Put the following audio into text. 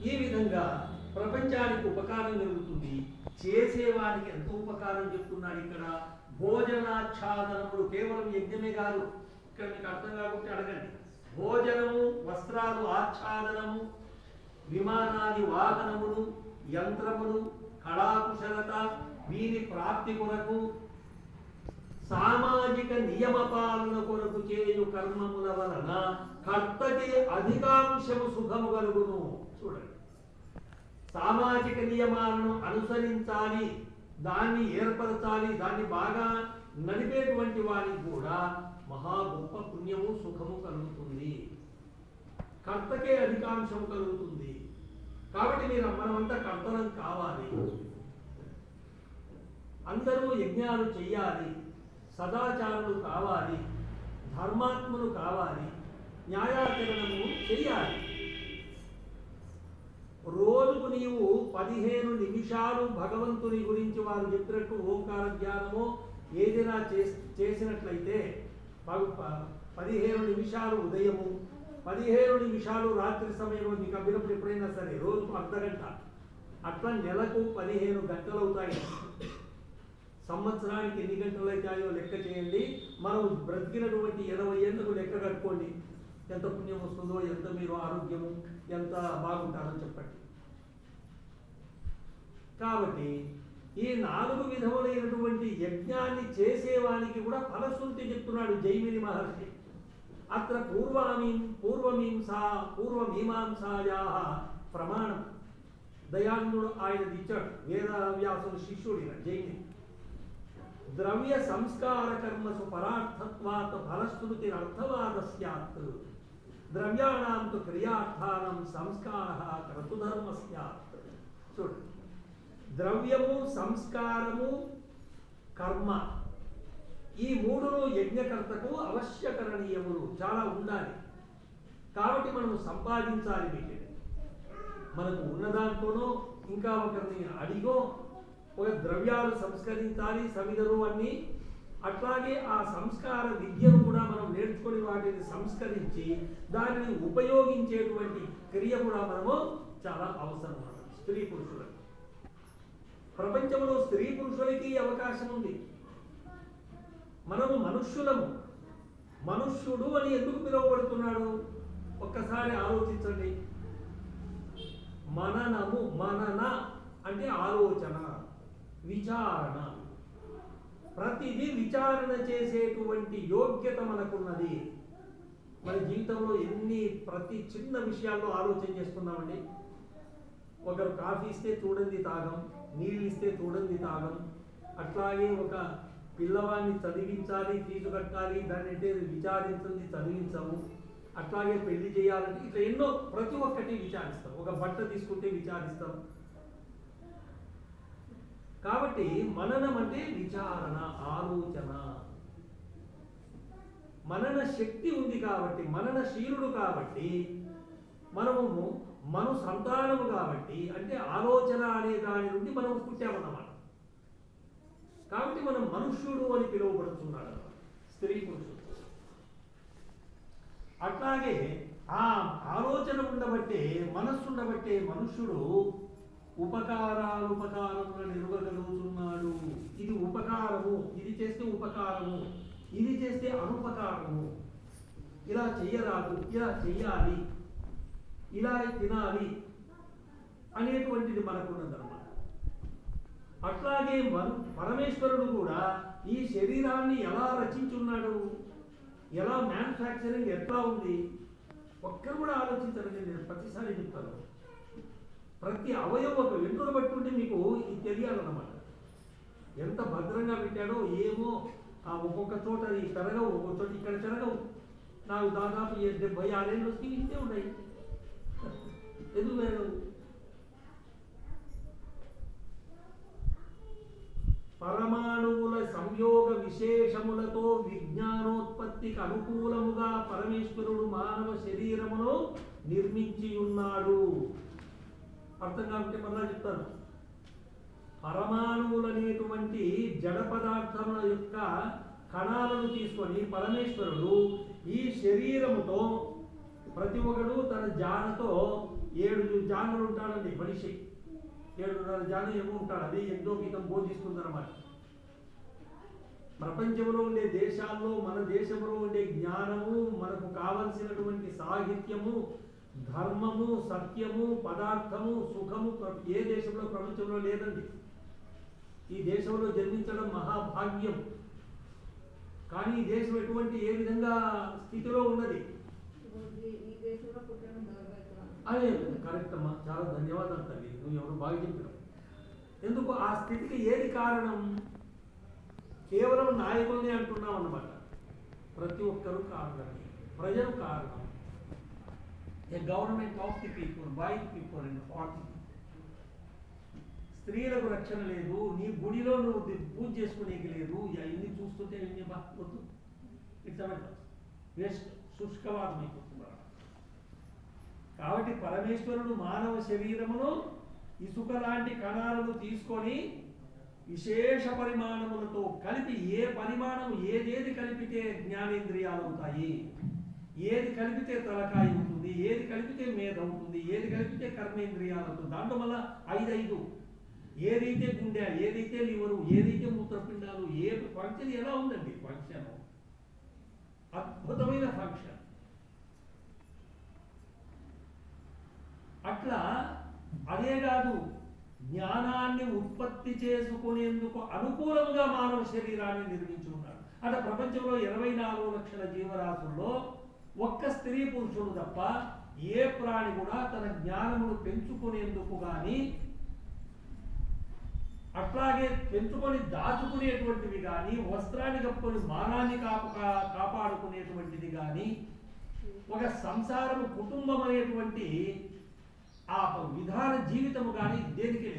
ఈ విధంగా ప్రపంచానికి ఉపకారం జరుగుతుంది. చేసేవానికి ఎంత ఉపకారం చెప్తున్నాడు ఇక్కడ. భోజనాచ్ఛాదనములు కేవలం యజ్ఞమే కాదు. ఇక్కడ మీకు అర్థం కాకుంటే అడగండి. భోజనము, వస్త్రాలు, ఆచ్ఛాదనము, విమానాది వాహనములు, యంత్రములు, కళాకుశలత, వీరి ప్రాప్తి కొరకు, సామాజిక నియమ పాలన కొరకు చేయు కర్మముల వలన కర్తకి అధికాంశము సుఖము కలుగును. చూడండి, సామాజిక నియమాలను అనుసరించాలి, దాన్ని ఏర్పరచాలి, దాన్ని బాగా నడిపేటువంటి వారికి కూడా మహా గొప్ప పుణ్యము సుఖము కలుగుతుంది. కర్తకే అధికాంశం కలుగుతుంది. కాబట్టి మనమంతా కర్తలం కావాలి. అందరూ యజ్ఞాలు చెయ్యాలి, సదాచారులు కావాలి, ధర్మాత్ములు కావాలి, న్యాయాచరణము చెయ్యాలి. రోజుకు నీవు 15 నిమిషాలు భగవంతుని గురించి వారు చెప్పినట్టు ఓంకార ధ్యానమో ఏదైనా చేసినట్లయితే 15 నిమిషాలు ఉదయము, 15 నిమిషాలు రాత్రి సమయంలో నీకు అభినప్పుడు ఎప్పుడైనా సరే రోజుకు అర్ధగంట, అట్లా నెలకు 15 గంటలు అవుతాయి. సంవత్సరానికి ఎన్ని గంటలు అవుతాయో లెక్క చేయండి. మనం బ్రతికినటువంటి 80 ఏళ్ళకు లెక్క కట్టుకోండి. ఎంత పుణ్యం వస్తుందో, ఎంత మీరు ఆరోగ్యము, ఎంత బాగుంటారో చెప్పండి. కాబట్టి ఈ 4 విధములైనటువంటి యజ్ఞాన్ని చేసేవానికి కూడా ఫలశ్రుతి చెప్తున్నాడు జైమిని మహర్షి. అత్ర పూర్వమీమాంసాయా ప్రమాణం దయాళుడు ఆయన ఇచ్చాడు. వేదవ్యాసుడు శిష్యుడిన జైమిని. ద్రవ్య సంస్కార కర్మసు పరార్థత్వాత్ ఫలశ్రుతి అర్థవాదస్యాత్ ద్రవ్యాణం తు క్రియార్థానం సంస్కారః క్రతుధర్మస్యాత్. చూడండి, ద్రవ్యము, సంస్కారము, కర్మ, ఈ మూడును యజ్ఞకర్తకు అవశ్యకరణీయములు, చాలా ఉండాలి. కాబట్టి మనం సంపాదించాలి. వీటిని మనకు ఉన్నదాంట్లోనో ఇంకా ఒకరిని అడిగో ఒక ద్రవ్యాలు సంస్కరించాలి, సమిధలు అన్నీ. అట్లాగే ఆ సంస్కార విద్యను కూడా మనం నేర్చుకొని వాటిని సంస్కరించి దానిని ఉపయోగించేటువంటి క్రియ కూడా మనము చాలా అవసరం. స్త్రీ పురుషులకు ప్రపంచంలో స్త్రీ పురుషులకి అవకాశం ఉంది. మనము మనుష్యులము. మనుష్యుడు అని ఎందుకు పిలువబడుతున్నాడు ఒక్కసారి ఆలోచించండి. మననము, మనన అంటే ఆలోచన, విచారణ. ప్రతిదీ విచారణ చేసేటువంటి యోగ్యత మనకున్నది. మన జీవితంలో ప్రతి చిన్న విషయాల్లో ఆలోచన చేస్తున్నామండి. ఒకరు కాఫీ ఇస్తే చూడండి తాగం, నీళ్ళు ఇస్తే చూడండి తాగం. అట్లాగే ఒక పిల్లవాడిని చదివించాలి, ఫీజు కట్టాలి, దాన్ని అంటే విచారించింది చదివించము. అట్లాగే పెళ్లి చేయాలంటే ఇట్లా ఎన్నో, ప్రతి ఒక్కటి విచారిస్తాం. ఒక బట్ట తీసుకుంటే విచారిస్తాం. కాబట్టి మననం అంటే విచారణ, ఆలోచన. మనన శక్తి ఉంది కాబట్టి, మననశీలుడు కాబట్టి, మనము సంతానము కాబట్టి, అంటే ఆలోచన అనే దాని నుండి మనం పుట్టామన్నమాట. కాబట్టి మనం మనుష్యుడు అని పిలువబడుతున్నాడు స్త్రీ పురుషుడు. అట్లాగే ఆ ఆలోచన ఉండబట్టే, మనస్సు ఉండబట్టే మనుష్యుడు ఉపకారాలుపకారములను నిర్వగలుగుతున్నాడు. ఇది ఉపకారము, ఇది చేస్తే ఉపకారము, ఇది చేస్తే అనుపకారము. ఇలా చెయ్యరాదు, ఇలా చెయ్యాలి, ఇలా తినాలి అనేటువంటిది మనకున్నదన్నమాట. అట్లాగే పరమేశ్వరుడు కూడా ఈ శరీరాన్ని ఎలా రచించున్నాడు, ఎలా మ్యానుఫ్యాక్చరింగ్ ఎట్లా ఉంది, ఒక్కరు కూడా ఆలోచించాలని నేను ప్రతిసారి చెప్తాను. ప్రతి అవయవం ఒక వెంట్రును బట్టి ఉంటే మీకు ఇది తెలియాలన్నమాట. ఎంత భద్రంగా పెట్టాడో ఏమో. ఒక్కొక్క చోట ఈ పెరగవు, ఒక్కొక్క చోట ఇక్కడ పెరగవు. నాకు దాదాపు 76 ఏళ్ళు వస్తే ఇంతే ఉన్నాయి. ఎందుకు పెరగవు? పరమాణువుల సంయోగ విశేషములతో విజ్ఞానోత్పత్తికి అనుకూలముగా పరమేశ్వరుడు మానవ శరీరమును నిర్మించి ఉన్నాడు. అర్థం కాబట్టి మళ్ళా చెప్తాను. పరమాణువులనేటువంటి జడ పదార్థముల యొక్క కణాలను తీసుకొని పరమేశ్వరుడు ఈ శరీరముతో ప్రతి ఒక్కడు తన జానతో 7 జానులు ఉంటాడండి మనిషి, 7.5 జాను ఏమో ఉంటాడు. అది ఎంతో గీతం బోధిస్తుందన్నమాట. ప్రపంచంలో ఉండే దేశాల్లో మన దేశంలో ఉండే జ్ఞానము, మనకు కావలసినటువంటి సాహిత్యము, ధర్మము, సత్యము, పదార్థము, సుఖము ఏ దేశంలో ప్రపంచంలో లేదండి. ఈ దేశంలో జన్మించడం మహాభాగ్యం. కానీ ఈ దేశం ఎటువంటి ఏ విధంగా స్థితిలో ఉన్నది అదే కరెక్ట్ అమ్మా, చాలా ధన్యవాదాలు తల్లి, నువ్వు ఎవరు బాగా చెప్పినావు. ఎందుకు ఆ స్థితికి ఏది కారణం? కేవలం నాయకుల్ని అంటున్నాం అన్నమాట. ప్రతి ఒక్కరూ కారణం, ప్రజలు కారణం. A government of the people, by the people and for the people. స్త్రీలకు రక్షణ లేదు, నీ గుడిలో నువ్వు పూజ చేసుకునేకి లేదు. ఇవన్నీ చూస్తుంటే ఇవన్నీ బాగుపోతు ఇట్స్ వేస్ట్, శుష్కవాదం అయిపోతుంది. కాబట్టి పరమేశ్వరుడు మానవ శరీరమును ఇసుక లాంటి కణాలను తీసుకొని విశేష పరిమాణములతో కలిపి, ఏ పరిమాణము ఏదేది కలిపితే జ్ఞానేంద్రియాలు అవుతాయి, ఏది కలిపితే తలకాయ అవుతుంది, ఏది కలిపితే మేధ అవుతుంది, ఏది కలిపితే కర్మేంద్రియాలు అవుతుంది. దాంట్లో మళ్ళా 5 ఏదైతే గుండె, ఏదైతే లివరు, ఏదైతే మూత్రపిండాలు, ఏ ఫంక్షన్ ఎలా ఉందండి? ఫంక్షన్ అద్భుతమైన ఫంక్షన్. అట్లా అదే కాదు, జ్ఞానాన్ని ఉత్పత్తి చేసుకునేందుకు అనుకూలంగా మానవ శరీరాన్ని నిర్మించి ఉన్నాడు. అట ప్రపంచంలో 24 లక్షల జీవరాశుల్లో ఒక్క స్త్రీ పురుషుడు తప్ప ఏ ప్రాణి కూడా తన జ్ఞానమును పెంచుకునేందుకు కానీ, అట్లాగే పెంచుకొని దాచుకునేటువంటివి కానీ, వస్త్రాన్ని కప్పుకొని మానాన్ని కాపాడుకునేటువంటిది కానీ, ఒక సంసారము కుటుంబం అనేటువంటి ఆ విధాన జీవితము కానీ దేనికి